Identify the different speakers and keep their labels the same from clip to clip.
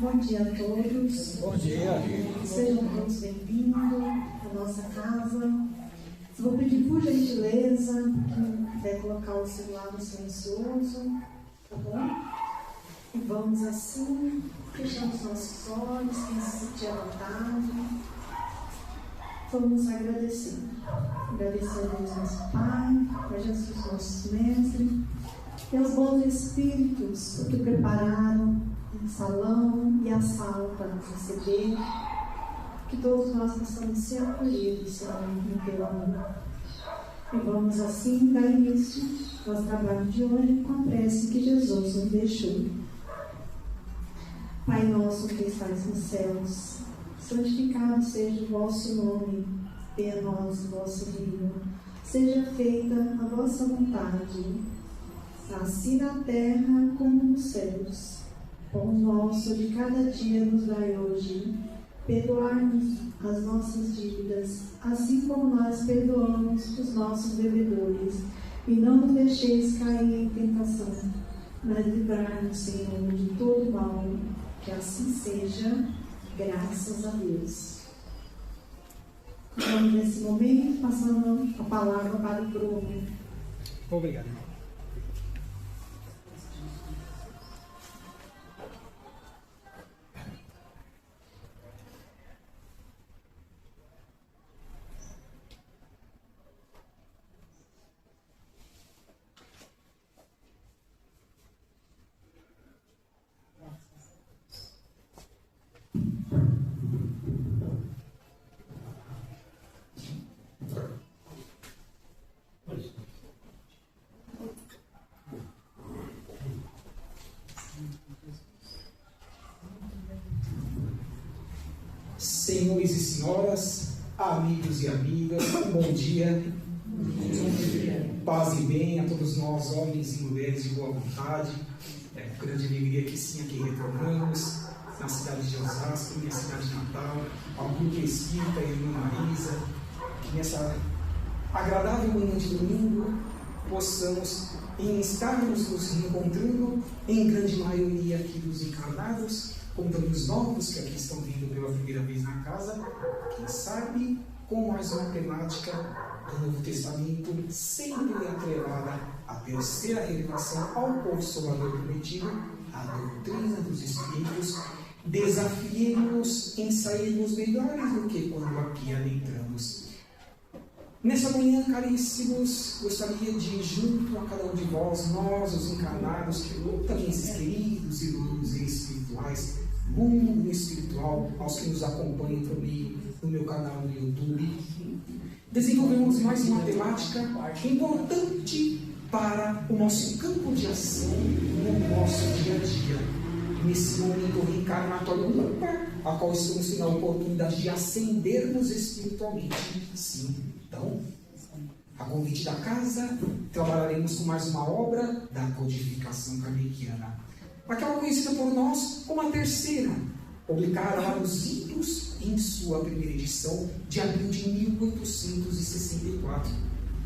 Speaker 1: Bom dia a todos.
Speaker 2: Bom dia.
Speaker 1: Sejam todos bem-vindos à nossa casa. Vou pedir por gentileza, quem puder colocar o celular no silencioso, tá bom? E vamos assim, fechando os nossos olhos, quem se sentir à vontade. Vamos agradecer. Agradecer a Deus nosso Pai, a Jesus nosso Mestre, e aos bons Espíritos que prepararam o salão e a sala para nos receber, que todos nós possamos ser acolhidos, Senhor, no teu amor. E vamos assim dar início ao nosso trabalho de hoje com a prece que Jesus nos deixou. Pai nosso que estás nos céus, santificado seja o vosso nome, venha a nós o vosso reino, seja feita a vossa vontade, assim na terra como nos céus. Pão nosso de cada dia nos dai hoje, perdoai-nos as nossas dívidas, assim como nós perdoamos os nossos devedores, e não nos deixeis cair em tentação, mas livrai-nos, Senhor, de todo mal, que assim seja, graças a Deus. Vamos nesse momento, passando a palavra para o Bruno.
Speaker 2: Obrigado. Senhores e senhoras, amigos e amigas, um bom dia. Paz e bem a todos nós, homens e mulheres de boa vontade. É com grande alegria que sim, aqui retornamos na cidade de Osasco, minha cidade natal, ao grupo espírita e a irmã Marisa, que nessa agradável manhã de domingo possamos estarmos nos reencontrando, em grande maioria aqui dos encarnados, como também os novos que aqui estão vindo pela primeira vez na casa, quem sabe com mais uma temática do Novo Testamento, sempre atrelada à terceira revelação ao Consolador prometido, a doutrina dos Espíritos. Desafiemos em sairmos melhores do que quando aqui adentramos. Nessa manhã, caríssimos, gostaria de, junto a cada um de vós, nós, os encarnados, que também esses queridos irmãos espirituais, mundo espiritual, aos que nos acompanham também no meu canal no YouTube, desenvolvemos mais uma temática importante para o nosso campo de ação no nosso dia a dia. Nesse momento reencarnatório ímpar, a qual estamos tendo a oportunidade de ascendermos espiritualmente. Sim, então, a convite da casa, trabalharemos com mais uma obra da codificação kardeciana, aquela conhecida por nós como a terceira, publicada lá nos Idos em sua primeira edição de abril de 1864,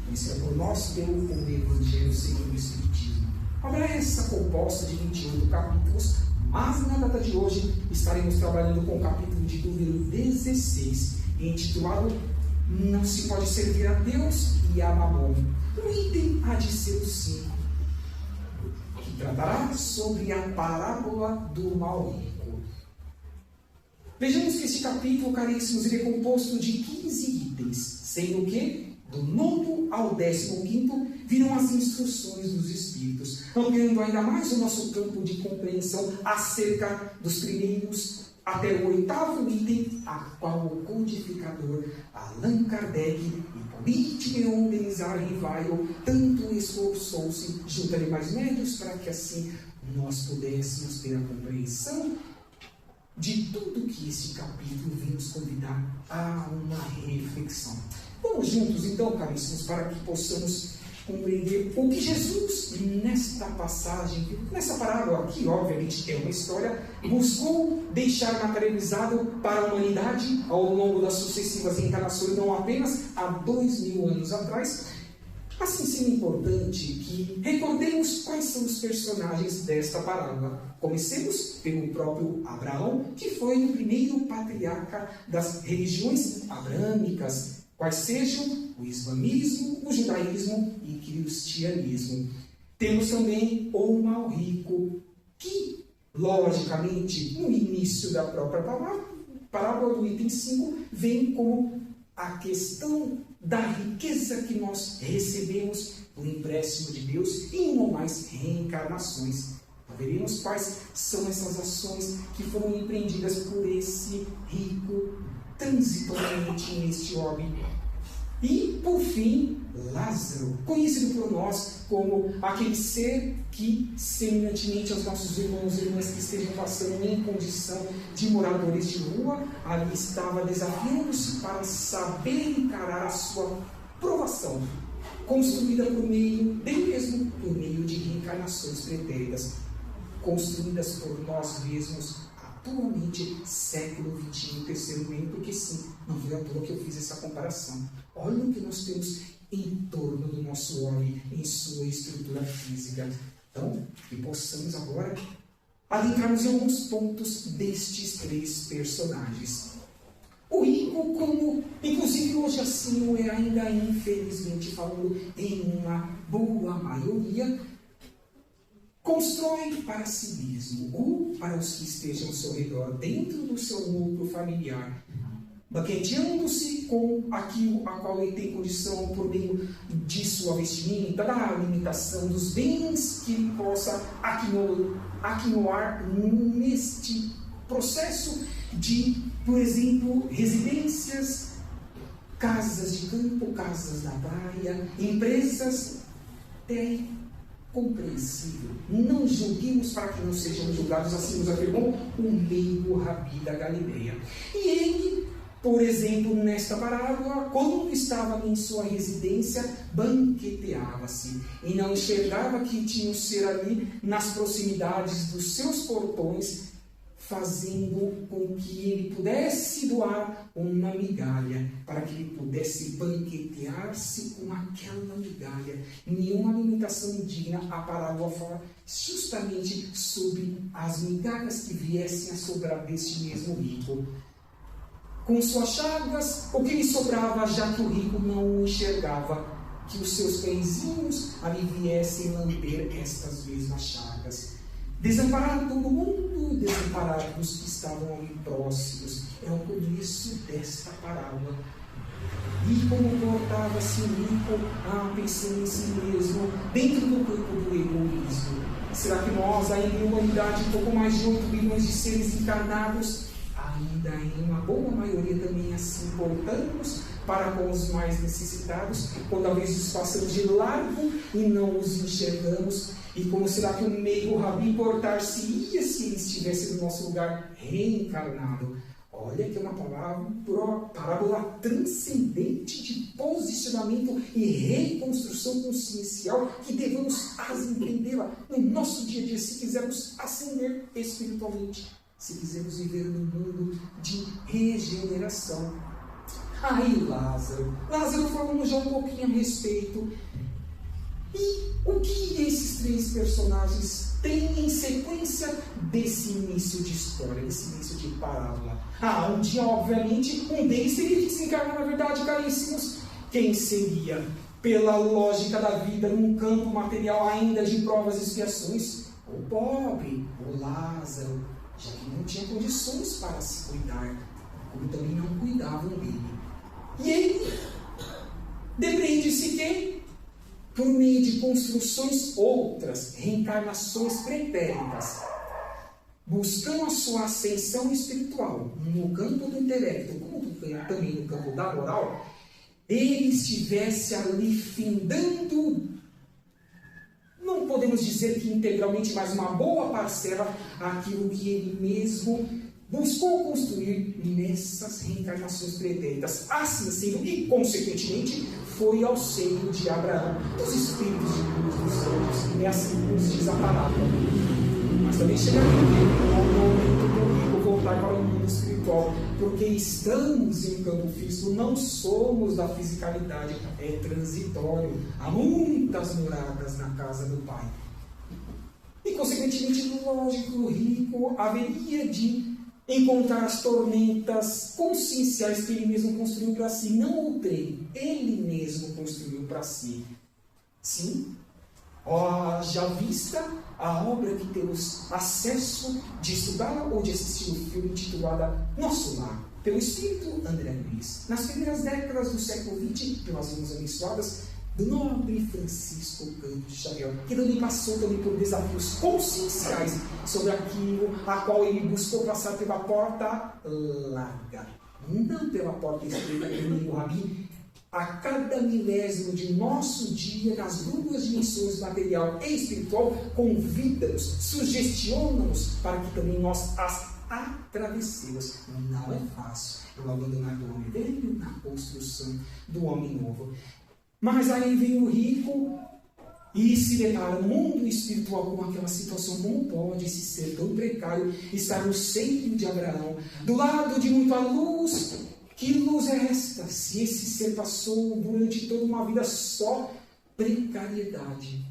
Speaker 2: conhecida por nós pelo Evangelho segundo o Espiritismo. Obra essa composta de 28 capítulos, mas na data de hoje estaremos trabalhando com o capítulo de número 16, intitulado Não se pode servir a Deus e a Mamon. O item há de ser o 5, que tratará sobre a parábola do mal rico. Vejamos que este capítulo, caríssimos, ele é composto de 15 itens, sendo que do 9º ao 15º virão as instruções dos Espíritos, ampliando ainda mais o nosso campo de compreensão acerca dos primeiros até o 8º item, a qual o codificador Allan Kardec e Hippolyte Benzar Rivaio tanto esforçou-se junto a demais médios para que assim nós pudéssemos ter a compreensão de tudo que este capítulo vem nos convidar a uma reflexão. Vamos juntos então, caríssimos, para que possamos compreender o que Jesus, nesta passagem, nessa parábola aqui, obviamente é uma história, buscou deixar materializado para a humanidade ao longo das sucessivas encarnações, não apenas há 2000 anos atrás, Assim sendo importante que recordemos quais são os personagens desta parábola. Comecemos pelo próprio Abraão, que foi o primeiro patriarca das religiões abrâmicas, quais sejam o islamismo, o judaísmo e o cristianismo. Temos também o mal rico, que, logicamente, no início da própria parábola do item 5, vem como a questão da riqueza que nós recebemos no empréstimo de Deus e em mais reencarnações. Veremos quais são essas ações que foram empreendidas por esse rico transitoriamente neste orbe. E, por fim, Lázaro, conhecido por nós como aquele ser que, semelhantemente aos nossos irmãos e irmãs que estejam passando em condição de moradores de rua, ali estava desafiando-se para saber encarar a sua provação, construída por meio dele mesmo, por meio de reencarnações pretéritas, construídas por nós mesmos atualmente, século XXI, terceiro meio, porque sim, não foi à toa que eu fiz essa comparação. Olha o que nós temos em torno do nosso homem, em sua estrutura física. Então, que possamos agora adentrarmos em alguns pontos destes três personagens. O rico, como inclusive hoje assim não é ainda, infelizmente falando, em uma boa maioria, constrói para si mesmo ou para os que estejam ao seu redor, dentro do seu núcleo familiar, banqueteando-se com aquilo a qual ele tem condição por meio de sua vestimenta, da alimentação, dos bens que ele possa aquinoar neste processo de, por exemplo, residências, casas de campo, casas na praia, empresas. É compreensível. Não julguemos para que não sejamos julgados, assim nos afirmou o meio Rabi da Galileia. E ele, por exemplo, nesta parábola, quando estava em sua residência, banqueteava-se e não enxergava que tinha um ser ali nas proximidades dos seus portões, fazendo com que ele pudesse doar uma migalha, para que ele pudesse banquetear-se com aquela migalha. Nenhuma alimentação indigna. A parábola fala justamente sobre as migalhas que viessem a sobrar deste mesmo rico. Com suas chagas, o que lhe sobrava, já que o rico não enxergava, que os seus pãezinhos ali viessem lamber estas mesmas chagas. Desamparado do mundo, desamparado dos que estavam ali próximos. É o começo desta parábola. E como portava-se o rico, pensando em si mesmo, dentro do campo do egoísmo. Será que nós, ainda em humanidade, um pouco mais de 8 bilhões de seres encarnados, ainda em uma boa maioria também assim portamos para com os mais necessitados, quando às vezes passamos de largo e não os enxergamos? E como será que o meio Rabi importar-se-ia se ele estivesse no nosso lugar reencarnado? Olha que é uma parábola transcendente de posicionamento e reconstrução consciencial que devemos entendê-la no nosso dia a dia, se quisermos ascender espiritualmente, se quisermos viver num mundo de regeneração. Aí Lázaro falamos já um pouquinho a respeito. E o que esses três personagens têm em sequência desse início de história, desse início de parábola? Um dia, obviamente, um deles teria que desencarnar, na verdade, caríssimos. Quem seria? Pela lógica da vida, num campo material ainda de provas e expiações, o pobre, o Lázaro, já que não tinha condições para se cuidar, como também não cuidavam dele. E ele depreende-se que, por meio de construções outras, reencarnações pretéritas, buscando a sua ascensão espiritual no campo do intelecto, como também no campo da moral, ele estivesse ali findando, não podemos dizer que integralmente, mas uma boa parcela, aquilo que ele mesmo buscou construir nessas reencarnações pretéritas. Assim sendo, e consequentemente, foi ao seio de Abraão, dos espíritos de luz dos santos, é assim que nos diz a palavra. Mas também chegaria o momento do rico voltar para o mundo espiritual, porque estamos em um campo físico, não somos da fisicalidade, é transitório. Há muitas moradas na casa do Pai. E, consequentemente, lógico, o rico haveria de encontrar as tormentas conscienciais que ele mesmo construiu para si. Não outrem, ele mesmo construiu para si. Sim, já vista a obra que temos acesso de estudar ou de assistir o filme intitulada Nosso Lar, pelo espírito André Luiz. Nas primeiras décadas do século XX, pelas mãos abençoadas do nobre Francisco Cândido Xavier, que também passou por desafios conscienciais sobre aquilo a qual ele buscou passar pela porta larga, não pela porta estreita, como o Rabi. A cada milésimo de nosso dia, nas duas dimensões material e espiritual, convida-nos, sugestiona-nos para que também nós as atravessemos. Não é fácil eu abandonar do homem velho na construção do homem novo. Mas aí vem o rico e se depara no mundo espiritual com aquela situação. Como pode esse ser tão precário estar no seio de Abraão, do lado de muita luz? Que luz é esta, se esse ser passou durante toda uma vida só precariedade?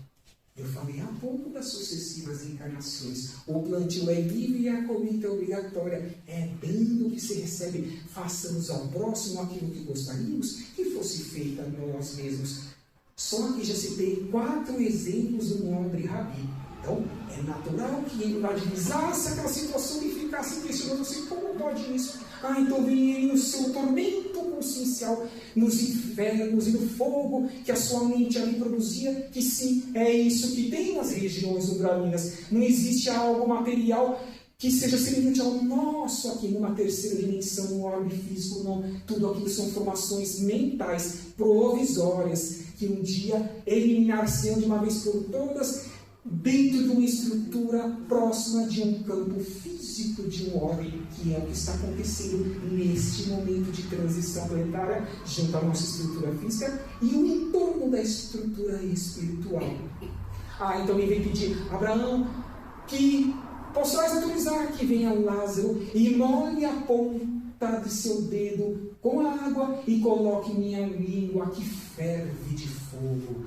Speaker 2: Eu falei há pouco das sucessivas encarnações. O plantio é livre e a colheita é obrigatória. É dando que se recebe. Façamos ao próximo aquilo que gostaríamos que fosse feito a nós mesmos. Só aqui já citei 4 exemplos do nobre Rabi. Então, é natural que ele divisasse aquela situação e ficasse questionando assim, como pode isso? Então vem ele no seu tormento consciencial, nos infernos e no fogo que a sua mente ali produzia, que sim, é isso que tem nas regiões umbralinas. Não existe algo material que seja semelhante ao nosso aqui numa terceira dimensão, no orbe físico, não. Tudo aquilo são formações mentais provisórias que um dia eliminar-se-ão de uma vez por todas dentro de uma estrutura próxima de um campo físico de um orbe, que é o que está acontecendo neste momento de transição planetária junto à nossa estrutura física e o entorno da estrutura espiritual. Então ele vem pedir a Abraão que possais autorizar que venha Lázaro e molhe a ponta de seu dedo com a água e coloque minha língua que ferve de fogo.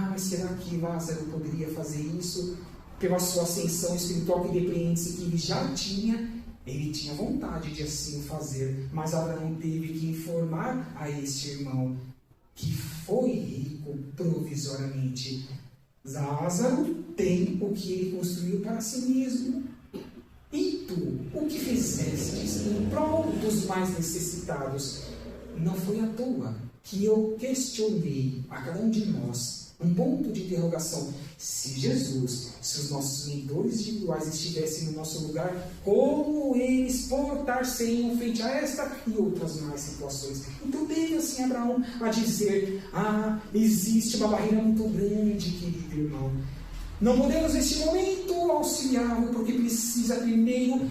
Speaker 2: Mas será que Lázaro poderia fazer isso pela sua ascensão espiritual que depreende-se que ele já tinha? Ele tinha vontade de assim fazer, mas Abraão teve que informar a este irmão que foi rico provisoriamente. Lázaro tem o que ele construiu para si mesmo. E tu, o que fizestes em prol dos mais necessitados? Não foi à toa que eu questionei a cada um de nós um ponto de interrogação. Se Jesus, se os nossos mentores individuais estivessem no nosso lugar, como eles portar-se-iam frente a esta e outras mais situações? Então veio assim Abraão a dizer, existe uma barreira muito grande, querido irmão. Não podemos neste momento auxiliá-lo, porque precisa primeiro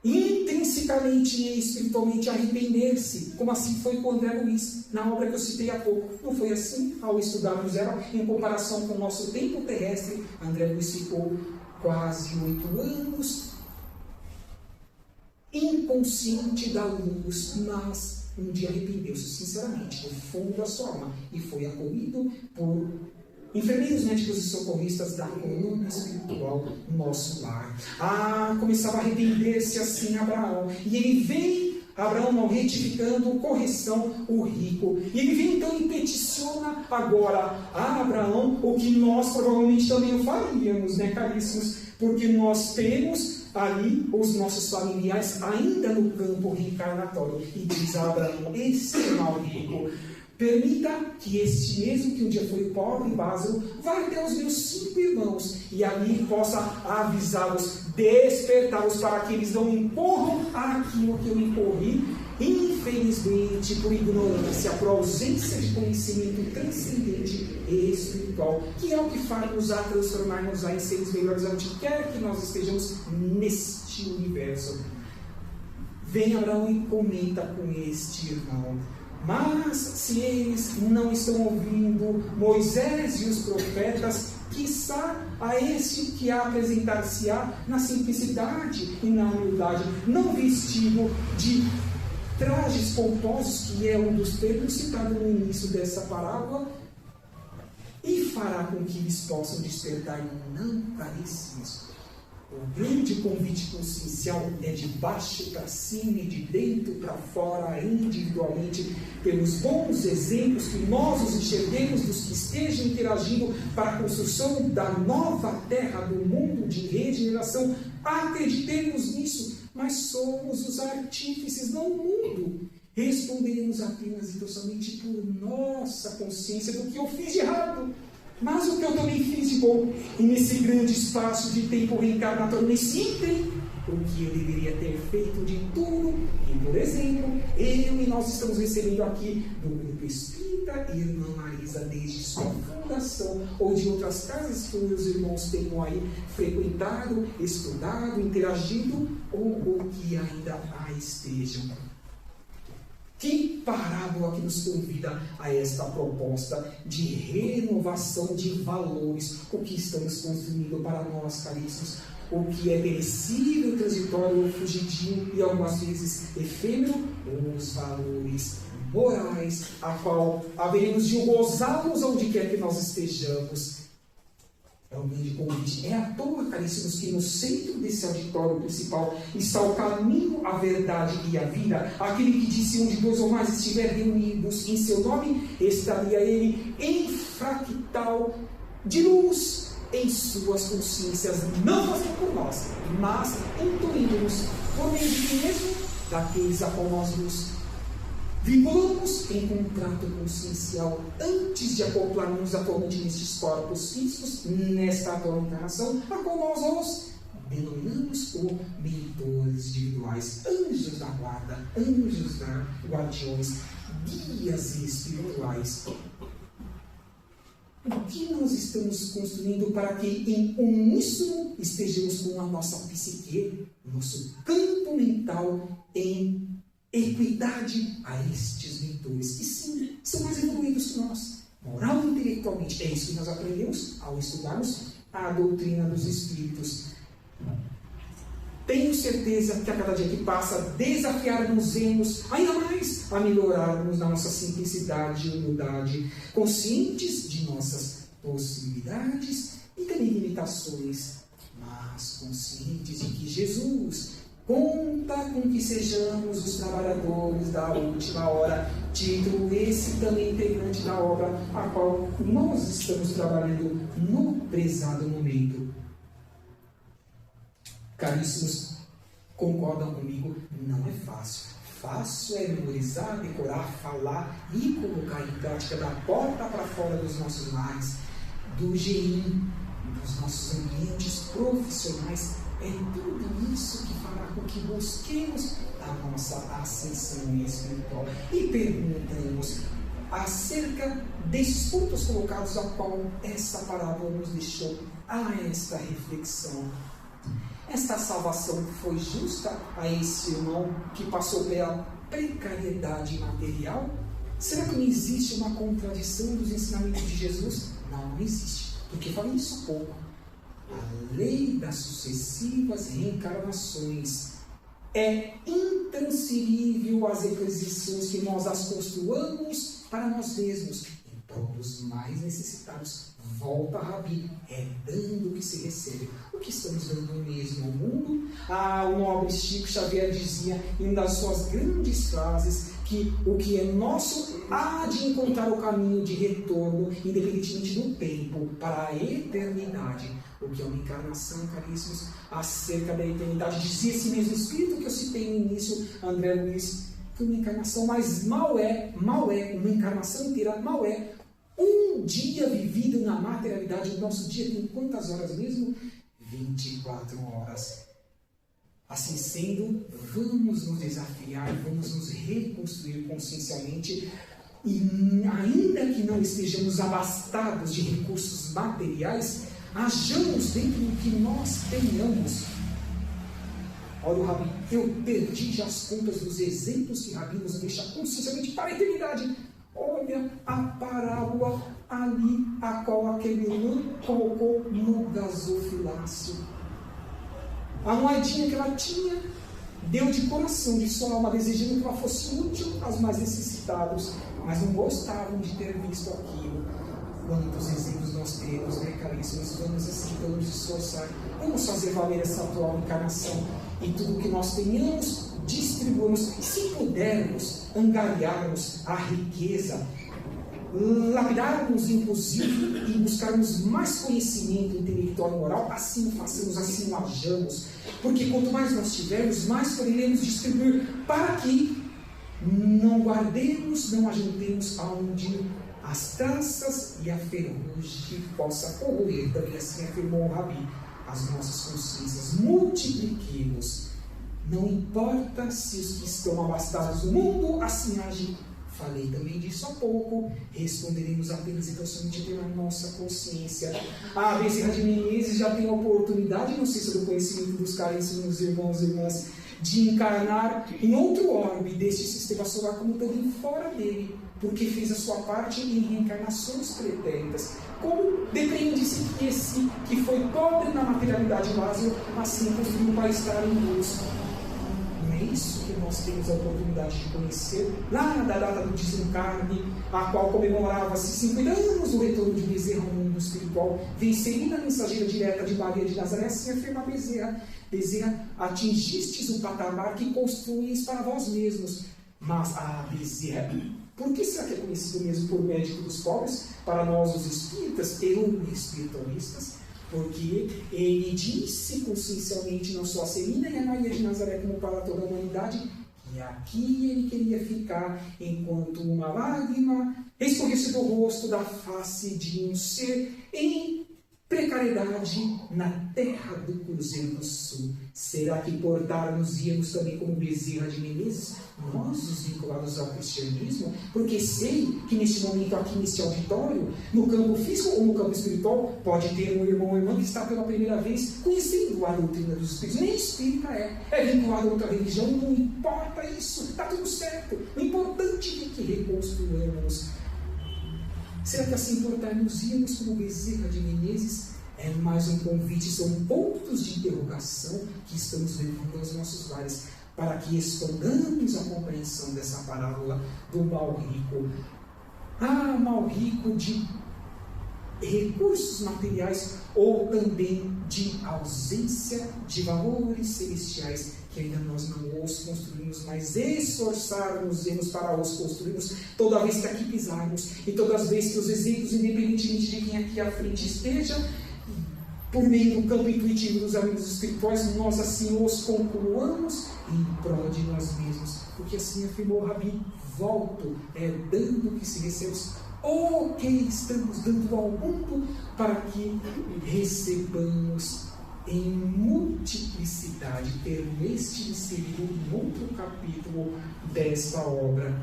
Speaker 2: intrinsecamente e espiritualmente arrepender-se, como assim foi com André Luiz, na obra que eu citei há pouco. Não foi assim ao estudarmos ela em comparação com o nosso tempo terrestre. André Luiz ficou quase 8 anos inconsciente da luz, mas um dia arrependeu-se sinceramente, do fundo da sua alma, e foi acolhido por enfermeiros, médicos e socorristas da coluna espiritual Nosso Lar. Começava a arrepender-se assim Abraão. E ele vem, Abraão não retificando, correção, o rico. E ele vem então e peticiona agora a Abraão o que nós provavelmente também faríamos, né, caríssimos? Porque nós temos ali os nossos familiares ainda no campo reencarnatório. E diz a Abraão, esse mal rico, permita que este mesmo que um dia foi pobre, Lázaro, vá até os meus 5 irmãos e ali possa avisá-los, despertá-los para que eles não incorram aquilo que eu incorri, infelizmente, por ignorância, por ausência de conhecimento transcendente e espiritual, que é o que faz-nos a transformar-nos em seres melhores onde quer que nós estejamos neste universo. Vem Abraão e comenta com este irmão. Mas se eles não estão ouvindo Moisés e os profetas, quiçá a esse que apresentar-se-á na simplicidade e na humildade, não vestido de trajes pomposos, que é um dos termos citados no início dessa parábola, e fará com que eles possam despertar e não parecidos. O grande convite consciencial é de baixo para cima e de dentro para fora, individualmente, pelos bons exemplos que nós os enxerguemos dos que estejam interagindo para a construção da nova terra, do mundo de regeneração. Acreditemos nisso, mas somos os artífices, não o mundo. Responderemos apenas e somente por nossa consciência do que eu fiz de errado, mas o que eu também fiz de bom. E nesse grande espaço de tempo reencarnatório, nesse ínterim, o que eu deveria ter feito de tudo. E, por exemplo, eu e nós estamos recebendo aqui do Grupo Espírita e Irmã Marisa desde sua fundação, ou de outras casas que os irmãos tenham aí frequentado, estudado, interagido, ou que ainda a estejam. Que parábola que nos convida a esta proposta de renovação de valores, o que estamos construindo para nós, caríssimos, o que é perecível, transitório, fugidio e algumas vezes efêmero, os valores morais, a qual haveremos de gozá-los onde quer que nós estejamos. É um grande convite. É à toa, caríssimos, que no centro desse auditório principal está o caminho, a verdade e a vida. Aquele que disse: onde dois ou mais estiverem reunidos em seu nome, estaria ele em fractal de luz em suas consciências, não fazendo por nós, mas intuindo-nos por meio de quem mesmo, daqueles a qual nós nos vinculamos em contrato consciencial antes de acoplarmos atualmente nestes corpos físicos, nesta atual encarnação, a qual nós os denominamos como mentores individuais, anjos da guarda, anjos da guardiões, guias espirituais. O que nós estamos construindo para que em uníssono estejamos com a nossa psique, nosso campo mental em equidade a estes mentores, que sim, são mais evoluídos que nós, moral e intelectualmente. É isso que nós aprendemos ao estudarmos a doutrina dos Espíritos. Tenho certeza que a cada dia que passa, desafiarmos ainda mais a melhorarmos na nossa simplicidade e humildade, conscientes de nossas possibilidades e também limitações, mas conscientes de que Jesus conta com que sejamos os trabalhadores da última hora, título esse também integrante da obra a qual nós estamos trabalhando no prezado momento. Caríssimos, concordam comigo? Não é fácil. Fácil é memorizar, decorar, falar e colocar em prática da porta para fora dos nossos lares, do GIM, dos nossos ambientes profissionais. É tudo isso que fará com que busquemos a nossa ascensão espiritual. E perguntamos acerca desses pontos colocados a qual essa parábola nos deixou a esta reflexão. Esta salvação foi justa a esse irmão que passou pela precariedade material? Será que não existe uma contradição dos ensinamentos de Jesus? Não existe, porque falei isso há pouco. A lei das sucessivas reencarnações é intransferível às requisições que nós as construamos para nós mesmos, em prol dos mais necessitados. Volta a Rabi, é dando que se recebe. O que estamos dando mesmo ao mundo? O nobre Chico Xavier dizia em uma das suas grandes frases que o que é nosso há de encontrar o caminho de retorno, independentemente do tempo, para a eternidade. O que é uma encarnação, caríssimos, acerca da eternidade. Dizia esse mesmo Espírito que eu citei no início, André Luiz, que uma encarnação, mas mal é, uma encarnação inteira, mal é um dia vivido na materialidade. O nosso dia tem quantas horas mesmo? 24 horas. Assim sendo, vamos nos desafiar, vamos nos reconstruir consciencialmente, e ainda que não estejamos abastados de recursos materiais, hajamos dentro do que nós tenhamos. Olha o Rabi, eu perdi já as contas dos exemplos que Rabi nos deixa consciencialmente para a eternidade. Olha a parábola ali, a qual aquele irmão colocou no gasofilácio. A moedinha que ela tinha, deu de coração, de sua alma, desejando que ela fosse útil aos mais necessitados, mas não gostavam de ter visto aquilo. Quantos exemplos nós temos, né, caríssimos? Vamos assim, vamos esforçar, vamos fazer valer essa atual encarnação, e tudo que nós tenhamos, distribuamos, se pudermos, angariarmos a riqueza, lapidarmos inclusive e buscarmos mais conhecimento intelectual e moral, assim façamos, assim o hajamos, porque quanto mais nós tivermos, mais poderemos distribuir, para que não guardemos, não ajuntemos aonde as traças e a ferrugem possa corroer. Também assim afirmou o Rabi, as nossas consciências, multipliquemos. Não importa se os que estão abastados do mundo assim agem. Falei também disso há pouco. Responderemos apenas e tão somente pela nossa consciência. A Bezerra de Menezes já tem a oportunidade, não sei sobre o conhecimento dos caríssimos irmãos e irmãs, de encarnar em outro orbe deste sistema solar, como também fora dele, porque fez a sua parte em reencarnações pretéritas. Como depreende-se que esse que foi pobre na materialidade Lázaro, assim construiu para estar em luz. Não é isso que nós temos a oportunidade de conhecer lá da data do desencarne, a qual comemorava-se 50 anos do retorno de Bezerra ao mundo espiritual, vencerina a mensageira direta de Maria de Nazaré, assim afirma Bezerra. Bezerra, atingistes o patamar que construís para vós mesmos. Mas, Bezerra, por que será que é conhecido mesmo por médico dos pobres, para nós os espíritas e espiritualistas? Porque ele disse consciencialmente, não só a Celina e a Maria de Nazaré, como para toda a humanidade, que aqui ele queria ficar enquanto uma lágrima escorresse do rosto da face de um ser em precariedade na terra do Cruzeiro do Sul. Será que portar-nos-íamos também como Bezerra de Menezes, nós os vinculados ao cristianismo? Porque sei que neste momento aqui neste auditório, no campo físico ou no campo espiritual, pode ter um irmão ou irmã que está pela primeira vez conhecendo a doutrina dos espíritos. Nem espírita é vinculado a outra religião, não importa isso, está tudo certo. O importante é que reconstruamos. Será que assim portar-nos-íamos como Bezerra de Menezes? É mais um convite, são pontos de interrogação que estamos levando aos nossos lares, para que expandamos a compreensão dessa parábola do mal rico. Mal rico de recursos materiais ou também de ausência de valores celestiais, que ainda nós não os construímos, mas esforçarmos para os construirmos toda vez que aqui pisarmos, e todas as vezes que os exemplos, independentemente de quem aqui à frente esteja, por meio do campo intuitivo dos amigos espirituais, nós assim os concluamos em prol de nós mesmos, porque assim afirmou o Rabi, volto, dando que se recebemos o que estamos dando ao mundo, para que recebamos em multiplicidade. Termo este inserido em outro capítulo desta obra.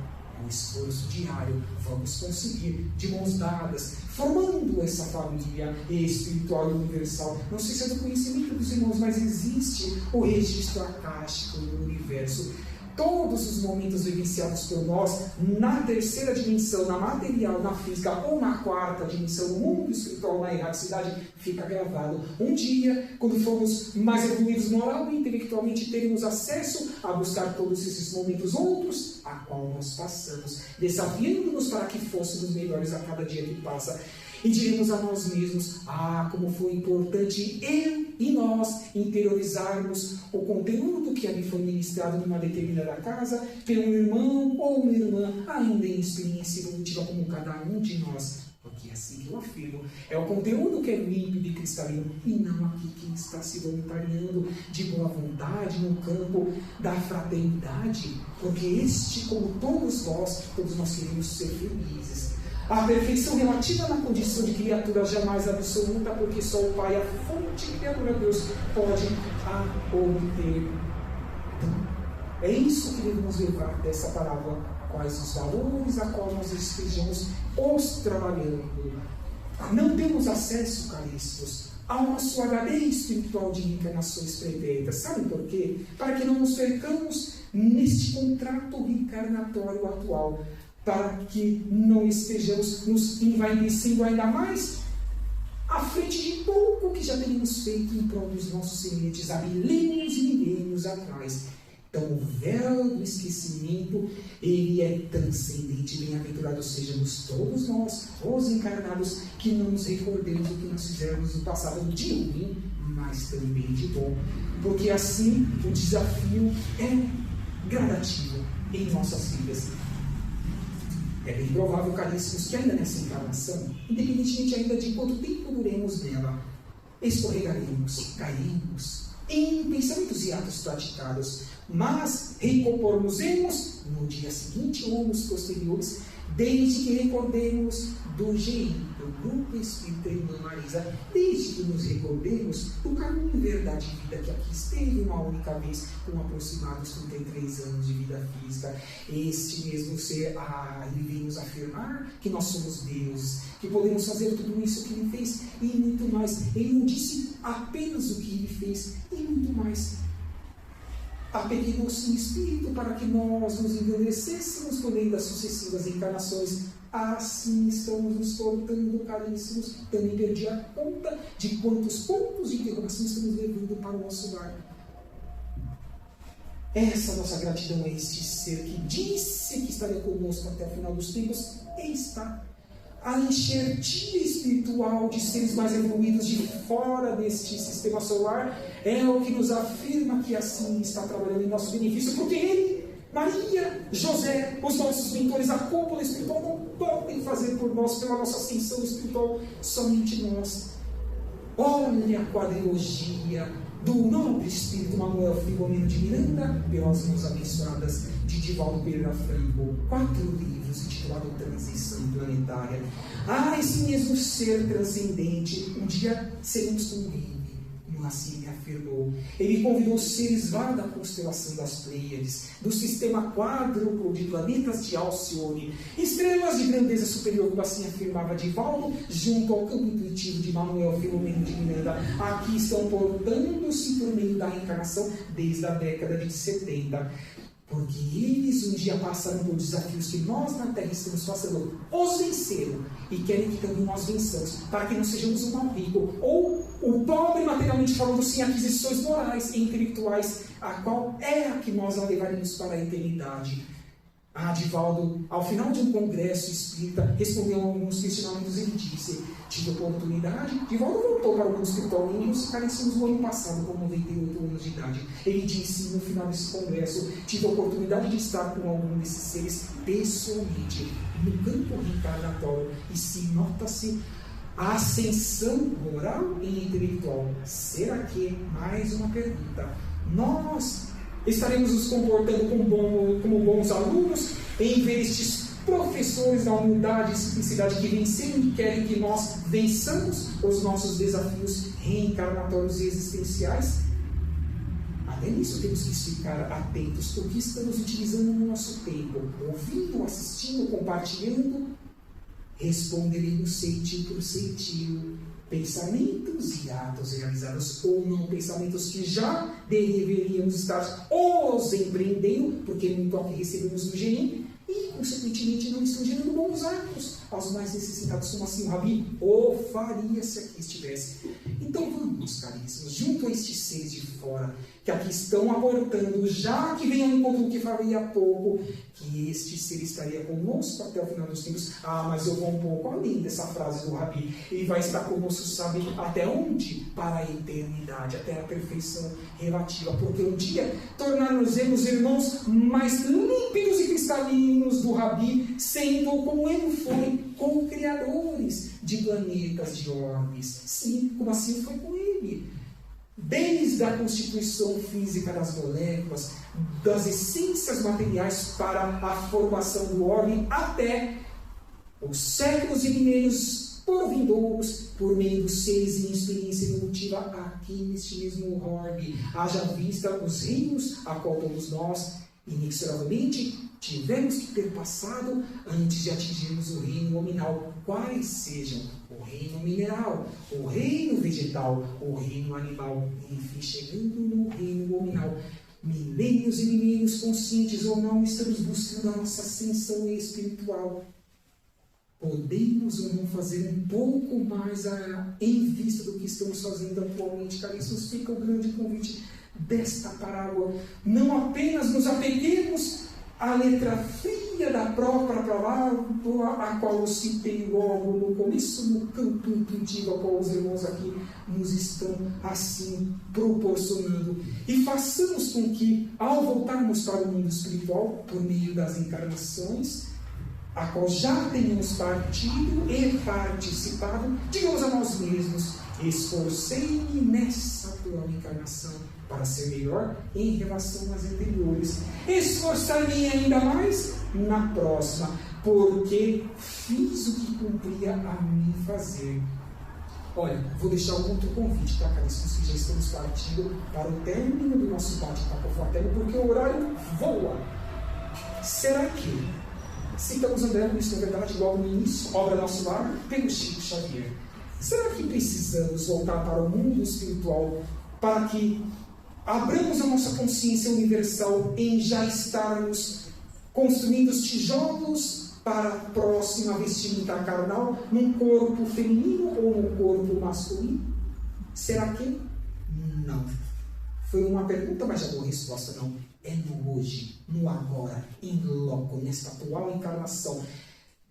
Speaker 2: Um esforço diário, vamos conseguir, de mãos dadas, formando essa família espiritual e universal. Não sei se é do conhecimento dos irmãos, mas existe o registro acástico do universo. Todos os momentos vivenciados por nós, na terceira dimensão, na material, na física, ou na quarta dimensão, no mundo espiritual, na erraticidade, fica gravado. Um dia, quando formos mais evoluídos moral e intelectualmente, teremos acesso a buscar todos esses momentos outros, a qual nós passamos, desafiando-nos para que fôssemos melhores a cada dia que passa. E diremos a nós mesmos, como foi importante eu e nós interiorizarmos o conteúdo que ali foi ministrado numa determinada casa, pelo irmão ou uma irmã, ainda em experiência evolutiva como cada um de nós. Porque é assim que eu afirmo, é o conteúdo que é límpido e cristalino, e não aqui quem está se voluntariando de boa vontade no campo da fraternidade, porque este, como todos nós queremos ser felizes. A perfeição relativa na condição de criatura jamais absoluta, porque só o Pai, a fonte criadora de Deus, pode a obter. Então, é isso que devemos levar dessa parábola. Quais os valores a qual nós estejamos os trabalhando. Não temos acesso, caríssimos, ao nosso HD espiritual de reencarnações pretéritas. Sabe por quê? Para que não nos percamos neste contrato reencarnatório atual. para que não estejamos nos envaidecendo ainda mais à frente de pouco que já teríamos feito em prol dos nossos semelhantes há milênios e milênios atrás. Então, o véu do esquecimento, ele é transcendente. Bem-aventurados sejamos todos nós, os encarnados, que não nos recordemos do que nós fizemos no passado de ruim, mas também de bom. Porque assim, o desafio é gradativo em nossas vidas. É bem provável, caríssimos, que ainda nessa encarnação, independentemente ainda de quanto tempo duremos nela, escorregaremos, cairemos em pensamentos e atos praticados, mas recompormos-nos no dia seguinte ou nos posteriores, desde que recordemos do GI, do Grupo Espírita Irmã Marisa, desde que nos recordemos do caminho, verdade e vida que aqui esteve uma única vez, com aproximados 33 anos de vida física. Este mesmo ser, ele vem nos afirmar que nós somos deuses, que podemos fazer tudo isso que ele fez e muito mais. Ele não disse apenas o que ele fez e muito mais. Apeguemos em espírito para que nós nos engrandecêssemos por meio das sucessivas encarnações. Assim estamos nos portando, caríssimos. Também perdi a conta de quantos pontos de interrogação estamos levando para o nosso lar. Essa nossa gratidão a este ser que disse que estaria conosco até o final dos tempos, e está. A enxertia espiritual de seres mais evoluídos de fora deste sistema solar é o que nos afirma que assim está trabalhando em nosso benefício, porque ele, Maria, José, os nossos mentores, a cúpula espiritual não podem fazer por nós, pela nossa ascensão espiritual, somente nós. Olha a quadrilogia do nobre espírito Manuel Filomeno de Miranda, pelas mãos abençoadas de Divaldo Pereira Franco, 4 livros intitulados Transição Planetária. Esse mesmo ser transcendente, um dia seremos como ele, como assim me afirmou. Ele convidou os seres lá da constelação das Pleiades, do sistema quádruplo de planetas de Alcione, estrelas de grandeza superior, como assim afirmava Divaldo, junto ao campo intuitivo de Manuel Filomeno de Miranda. Aqui estão portando-se por meio da reencarnação desde a década de 70. Porque eles um dia passaram por desafios que nós na Terra estamos passando, os venceram e querem que também nós vençamos, para que não sejamos o mal rico ou o pobre materialmente falando, sem aquisições morais e intelectuais, a qual é a que nós a levaremos para a eternidade. Divaldo, ao final de um congresso espírita, respondeu a alguns questionamentos e ele disse: tive oportunidade. Divaldo voltou para o mundo espiritual e nos carecemos no ano passado, com 98 anos de idade. Ele disse no final desse congresso: tive a oportunidade de estar com algum desses seres pessoalmente no campo reencarnatório e se nota-se a ascensão moral e intelectual. Será que, mais uma pergunta, nós estaremos nos comportando como bons alunos em ver estes professores da humildade e simplicidade que venceram e querem que nós vençamos os nossos desafios reencarnatórios e existenciais? Até nisso temos que ficar atentos. O que estamos utilizando no nosso tempo? Ouvindo, assistindo, compartilhando? Responderemos ceitil por ceitil. Pensamentos e atos realizados ou não, pensamentos que já deveríamos estar os empreendendo, porque no toque recebemos do GEM, e consequentemente não estão gerando bons atos aos mais necessitados, como assim o Rabi o faria se aqui estivesse. Então vamos, caríssimos, junto a estes seres de fora, que aqui estão abortando, já que vem ao encontro do que falei há pouco, que este ser estaria conosco até o final dos tempos. Mas eu vou um pouco além dessa frase do Rabi. Ele vai estar conosco, sabe até onde? Para a eternidade, até a perfeição relativa, porque um dia tornar-nos-emos irmãos mais límpidos e cristalinos do Rabi, sendo como ele foi, co-criadores de planetas, de orbes. Sim, como assim foi com ele. Desde a constituição física das moléculas, das essências materiais para a formação do orbe, até os séculos e milênios por vindouros, por meio dos seres em experiência evolutiva aqui neste mesmo orbe. Haja vista os reinos a qual todos nós, inexoravelmente, tivemos que ter passado antes de atingirmos o reino nominal, quais sejam o reino mineral, o reino vegetal, o reino animal, enfim, chegando no reino nominal. milênios e milênios, conscientes ou não, estamos buscando a nossa ascensão espiritual. Podemos ou não fazer um pouco mais em vista do que estamos fazendo atualmente? Caríssimos, fica o grande convite desta parábola. Não apenas nos apeguemos à letra fria da própria parábola, a qual eu citei logo no começo, no campo intuitivo, a qual os irmãos aqui nos estão assim proporcionando. E façamos com que, ao voltarmos para o mundo espiritual, por meio das encarnações, a qual já tenhamos partido e participado, digamos a nós mesmos: esforcei-me nessa atual encarnação para ser melhor em relação às anteriores. Esforçar-me ainda mais na próxima, porque fiz o que cumpria a mim fazer. Olha, vou deixar um outro convite, tá, caríssimos, que já estamos partindo para o término do nosso bate-papo fraterno, porque o horário voa. Será que citamos André Luiz, na verdade, logo no início, Obra Nosso Lar, pelo Chico Xavier? Será que precisamos voltar para o mundo espiritual para que abramos a nossa consciência universal em já estarmos construindo os tijolos para a próxima vestimenta carnal, num corpo feminino ou num corpo masculino? Será que? Não. Foi uma pergunta, mas já dou a resposta. Não. É no hoje, no agora, em loco, nesta atual encarnação,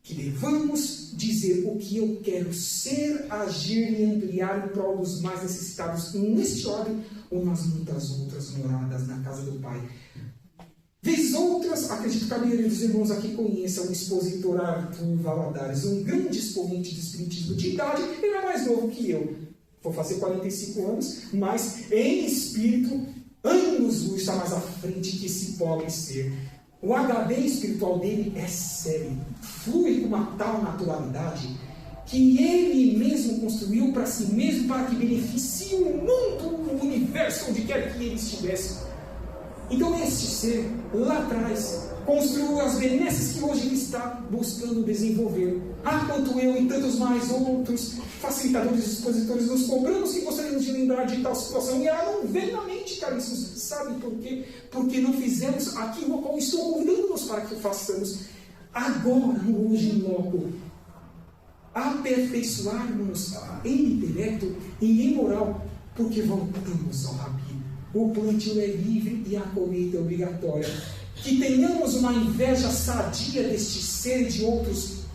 Speaker 2: que devamos dizer o que eu quero ser, agir e ampliar em prol dos mais necessitados, neste ordem ou nas muitas outras moradas na casa do Pai. Vez outras, acredito que a maioria dos irmãos aqui conheça o expositor Arthur Valadares, um grande expoente de espiritismo de idade. Ele é mais novo que eu, vou fazer 45 anos, mas em espírito, anos-luz está mais à frente que se pode ser. O HD espiritual dele é sério, flui com uma tal naturalidade que ele mesmo construiu para si mesmo, para que beneficie o mundo, o universo, onde quer que ele estivesse. Então este ser, lá atrás, construiu as benesses que hoje ele está buscando desenvolver. Quanto eu e tantos mais outros facilitadores e expositores nos cobramos e gostaríamos de lembrar de tal situação, e ela não vem na mente, caríssimos. Sabe por quê? Porque não fizemos aquilo ao qual estou convidando-nos para que façamos agora, no hoje em loco. Aperfeiçoarmos em intelecto e em moral, porque voltamos ao Rabi. O plantio é livre e a colheita é obrigatória. Que tenhamos uma inveja sadia deste ser e de outros,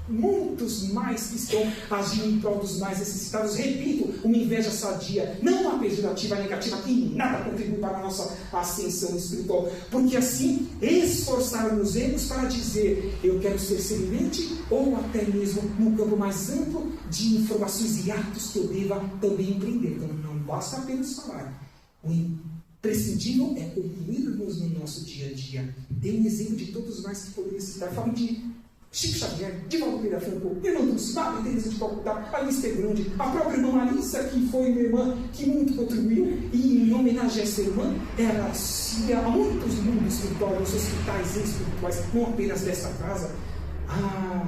Speaker 2: muitos mais que estão agindo em prol dos mais necessitados. Repito, uma inveja sadia, não uma pejorativa negativa que nada contribui para a nossa ascensão espiritual. Porque assim, esforçarmos-nos para dizer: eu quero ser semelhante, ou até mesmo num campo mais amplo de informações e atos que eu deva também empreender. Então não basta apenas falar. O imprescindível é concluirmos no nosso dia a dia. Dê um exemplo de todos os mais que poderiam citar. Falo de Chico Xavier, de Valdo Pereira Franco, irmã Dulce, Madre Teresa de Calcutá, Alice Grande, a própria irmã Marisa, que foi uma irmã que muito contribuiu, e em homenagem a essa irmã, ela auxilia a muitos mundos espirituais, nos hospitais espirituais, não apenas desta casa.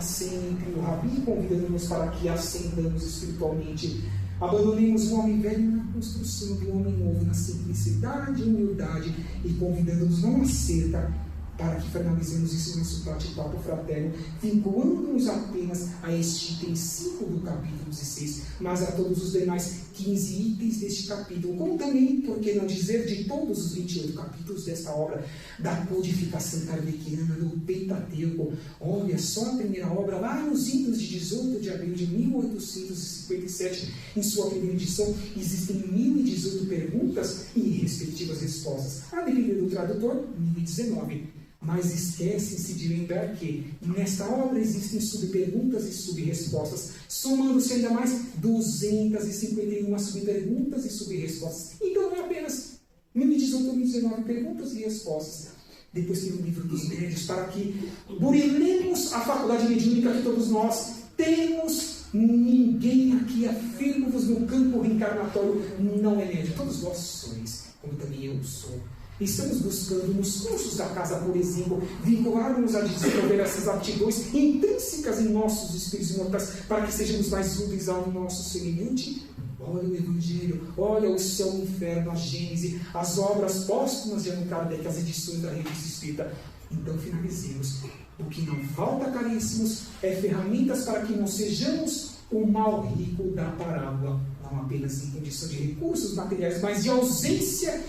Speaker 2: Sempre o Rabi convidando-nos para que ascendamos espiritualmente. Abandonemos o homem velho na construção do homem novo, na simplicidade e humildade, e convidando-nos não a cerca, para que finalizemos esse nosso bate-papo fraterno, vinculando-nos apenas a este item 5 do capítulo 16, mas a todos os demais 15 itens deste capítulo, como também, por que não dizer, de todos os 28 capítulos desta obra da codificação kardeciana do Pentateuco. Olha só a primeira obra, lá nos idos de 18 de abril de 1857, em sua primeira edição, existem 1018 perguntas e respectivas respostas. A depender do tradutor, 1019. Mas esquecem-se de lembrar que nesta obra existem subperguntas e subrespostas, somando-se ainda mais 251 subperguntas e subrespostas. Então não é apenas 1018 ou 1019 perguntas e respostas. Depois tem o livro dos médios, para que burilemos a faculdade mediúnica que todos nós temos. Ninguém aqui, afirmo-vos, no campo reencarnatório não é médio. Todos nós sois, como também eu sou. Estamos buscando nos cursos da Casa por exemplo, vincular-nos a desenvolver essas aptidões intrínsecas em nossos espíritos imortais, para que sejamos mais úteis ao nosso semelhante. Olha o Evangelho, olha o céu e o inferno, a Gênese, as obras póstumas de Allan Kardec, as edições da Revista Espírita. Então finalizemos. O que não falta, caríssimos, é ferramentas para que não sejamos o mal rico da parábola, não apenas em condição de recursos materiais, mas de ausência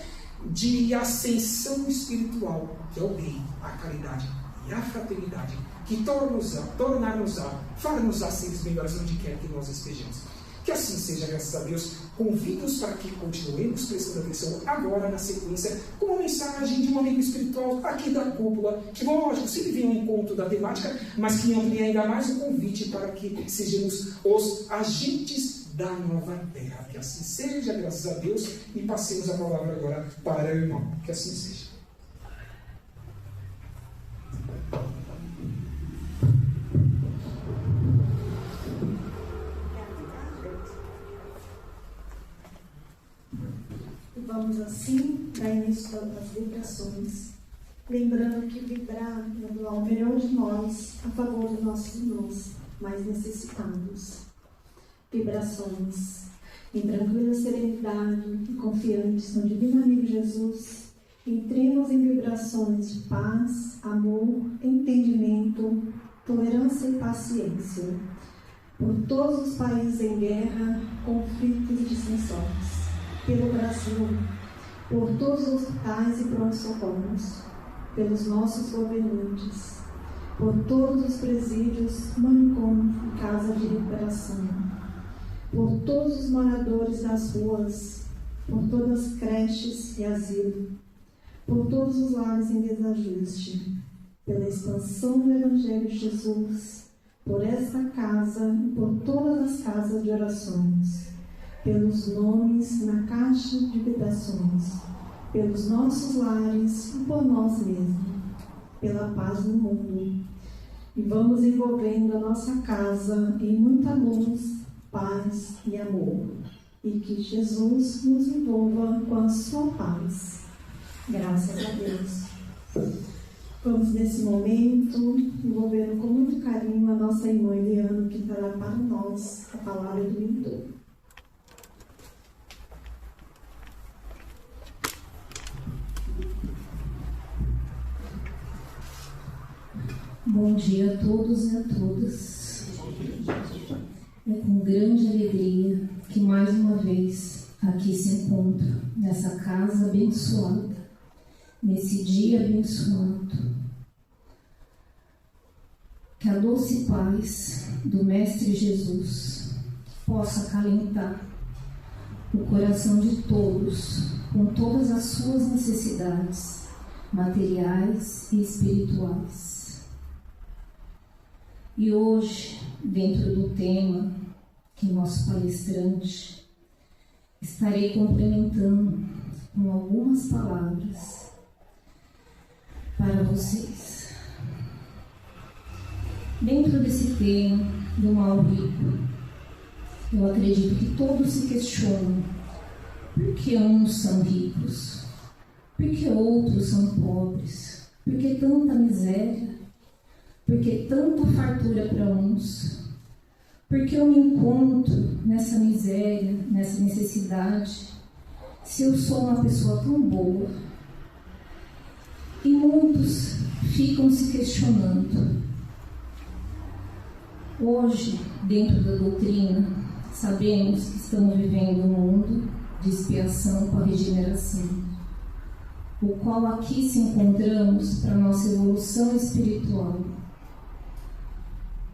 Speaker 2: de ascensão espiritual, que é o bem, a caridade e a fraternidade, que tornar-nos-á, far-nos-á seres melhores onde quer que nós estejamos. Que assim seja, graças a Deus. Convido-os para que continuemos prestando atenção agora na sequência com uma mensagem de um amigo espiritual aqui da cúpula, que, lógico, sempre vem ao encontro da temática, mas que amplia ainda mais o convite para que sejamos os agentes da nova terra. Que assim seja, graças a Deus, e passemos a palavra agora para o irmão. Que assim seja.
Speaker 1: Vamos assim dar início às vibrações, lembrando que vibrar é doar o melhor de nós a favor dos nossos irmãos mais necessitados. Vibrações em tranquila serenidade e confiantes no Divino Amigo Jesus, entremos em vibrações de paz, amor, entendimento, tolerância e paciência por todos os países em guerra, conflitos e dissensões. Pelo Brasil, por todos os hospitais e pronto-socorros, pelos nossos governantes, por todos os presídios, manicômio e casa de recuperação, por todos os moradores das ruas, por todas as creches e asilo, por todos os lares em desajuste, pela expansão do Evangelho de Jesus, por esta casa e por todas as casas de orações, pelos nomes na caixa de vibrações, pelos nossos lares e por nós mesmos, pela paz no mundo. E vamos envolvendo a nossa casa em muita luz, paz e amor. E que Jesus nos envolva com a sua paz. Graças a Deus. Vamos nesse momento envolvendo com muito carinho a nossa irmã Eliana, que trará para nós a palavra do mentor.
Speaker 3: Bom dia a todos e a todas. É com grande alegria que mais uma vez aqui se encontro, nessa casa abençoada, nesse dia abençoado. Que a doce paz do Mestre Jesus possa acalentar o coração de todos, com todas as suas necessidades materiais e espirituais. E hoje, dentro do tema que nosso palestrante, estarei complementando com algumas palavras para vocês. Dentro desse tema do mal rico, eu acredito que todos se questionam por que uns são ricos, por que outros são pobres, por que tanta miséria, por que tanta fartura para uns, por que eu me encontro nessa miséria, nessa necessidade, se eu sou uma pessoa tão boa. E muitos ficam se questionando. Hoje, dentro da doutrina, sabemos que estamos vivendo um mundo de expiação com a regeneração, o qual aqui se encontramos para nossa evolução espiritual.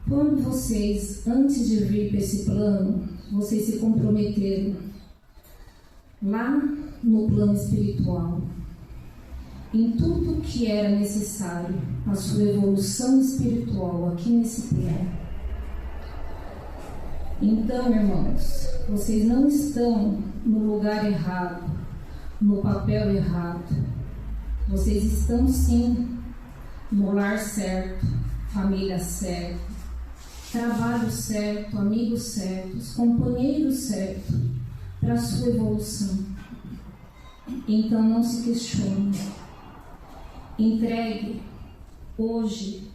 Speaker 3: Quando vocês, antes de vir para esse plano, vocês se comprometeram lá no plano espiritual, em tudo que era necessário a sua evolução espiritual aqui nesse plano. Então, irmãos, vocês não estão no lugar errado, no papel errado. Vocês estão sim no lar certo, família certa, trabalho certo, amigos certos, companheiros certos para a sua evolução. Então não se questione. Entregue hoje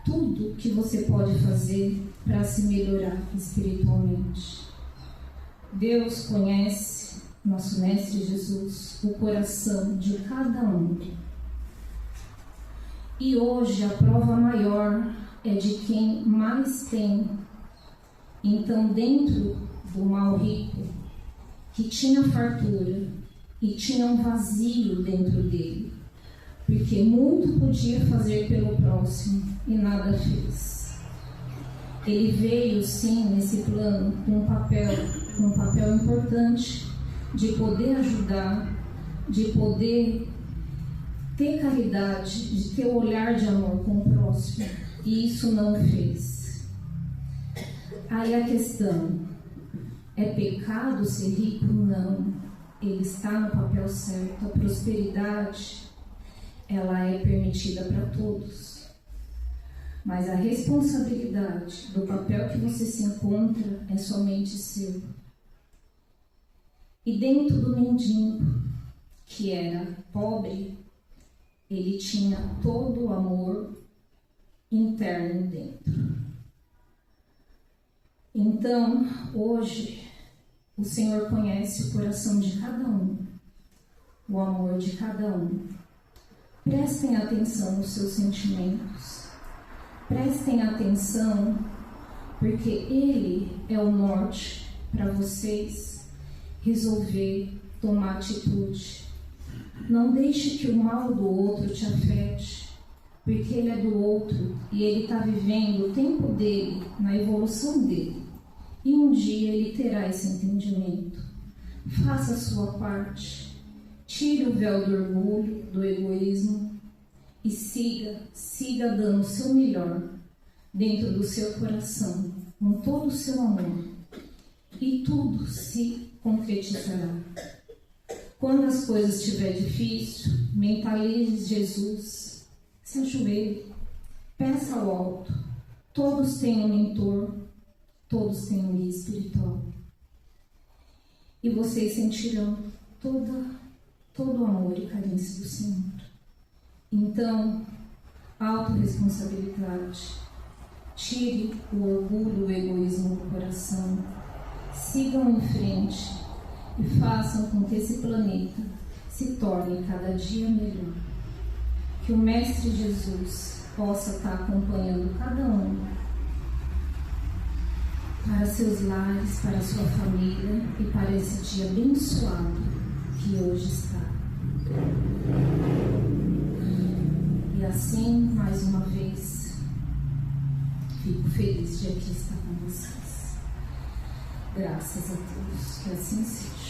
Speaker 3: tudo que você pode fazer para se melhorar espiritualmente. Deus conhece, nosso Mestre Jesus, o coração de cada um. E hoje a prova maior é de quem mais tem. Então, dentro do mal rico, que tinha fartura e tinha um vazio dentro dele, porque muito podia fazer pelo próximo e nada fez. Ele veio, sim, nesse plano com um papel importante de poder ajudar, de poder ter caridade, de ter um olhar de amor com o próximo, e isso não fez. Aí a questão, é pecado ser rico? Não. Ele está no papel certo. A prosperidade, ela é permitida para todos. Mas a responsabilidade do papel que você se encontra é somente seu. E dentro do mendigo, que era pobre, ele tinha todo o amor interno dentro. Então, hoje, o Senhor conhece o coração de cada um, o amor de cada um. Prestem atenção nos seus sentimentos. Prestem atenção, porque Ele é o norte para vocês resolver tomar atitude. Não deixe que o mal do outro te afete, porque ele é do outro e ele está vivendo o tempo dele, na evolução dele. E um dia ele terá esse entendimento. Faça a sua parte. Tire o véu do orgulho, do egoísmo e siga dando o seu melhor dentro do seu coração, com todo o seu amor. E tudo se concretizará. Quando as coisas estiverem difíceis, mentalize Jesus, se ajoelhe, peça ao alto. Todos têm um mentor, todos têm um guia espiritual. E vocês sentirão todo o amor e carência do Senhor. Então, autorresponsabilidade. Tire o orgulho, o egoísmo do coração. Sigam em frente e façam com que esse planeta se torne cada dia melhor. Que o Mestre Jesus possa estar acompanhando cada um para seus lares, para sua família e para esse dia abençoado que hoje está. E assim, mais uma vez, fico feliz de aqui estar com vocês. Graças a Deus, que assim seja.